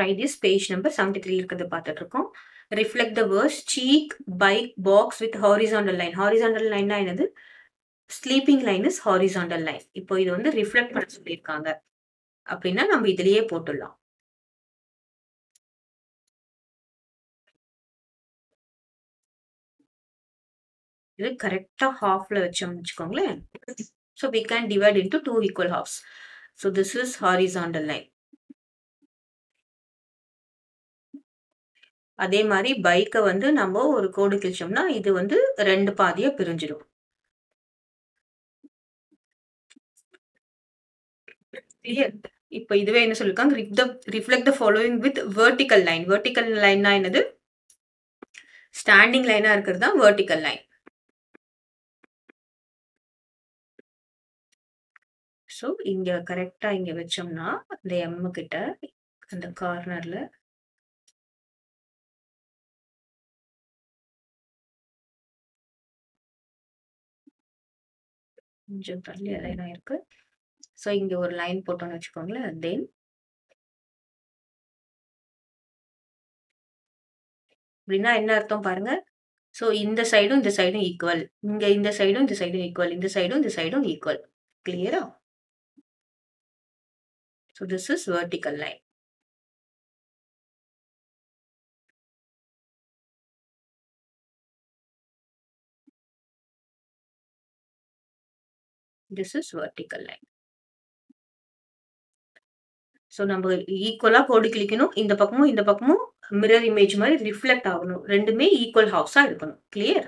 Try this. Page number 73 இருக்கிறது பார்த்துட்டு இருக்கோம். Reflect the words cheek, bike, box with horizontal line. Horizontal line என்னது? Sleeping line is horizontal line. இப்போ இது வந்து ரிஃப்ளெக்ட் பண்ண சொல்லியிருக்காங்க அப்படின்னா நம்ம இதுலயே போட்டுடலாம். இது கரெக்டா ஹாஃப்ல வச்சோம்னு வச்சுக்கோங்களேன். So we can divide into two equal halves. So this is horizontal line. அதே மாதிரி பைக்கை வந்து நம்ம ஒரு கோடு கிழிச்சோம்னா இது வந்து ரெண்டு பாதியா பிரிஞ்சிடும். இப்ப இதுவே என்ன சொல்லிருக்காங்க, reflect the following with vertical line. Vertical லைன்னா என்னது? ஸ்டாண்டிங் லைனா இருக்கிறது தான் வெர்டிக்கல் லைன். ஸோ இங்க கரெக்டா இங்க வச்சோம்னா இந்த எம் கிட்ட அந்த கார்னர்ல கொஞ்சம் தள்ளி லைனா இருக்கு. ஸோ இங்க ஒரு லைன் போட்டோம்னு வச்சுக்கோங்களேன். தென் அப்படின்னா என்ன அர்த்தம் பாருங்க. ஸோ இந்த சைடும் இந்த சைடும் ஈக்குவல், இங்க இந்த சைடும் இந்த சைடும் ஈக்குவல், இந்த சைடும் இந்த சைடும் ஈக்குவல். கிளியரா? So this is vertical line. This is vertical line. So நம்ம ஈக்குவலா கோடு கிளிக்கணும். இந்த பக்கமும் இந்த பக்கமும் மிரர் இமேஜ் மாதிரி ரிஃப்ளெக்ட் ஆகணும். ரெண்டுமே ஈக்குவல் ஹாஃப்ஸா இருக்கணும். கிளியர்?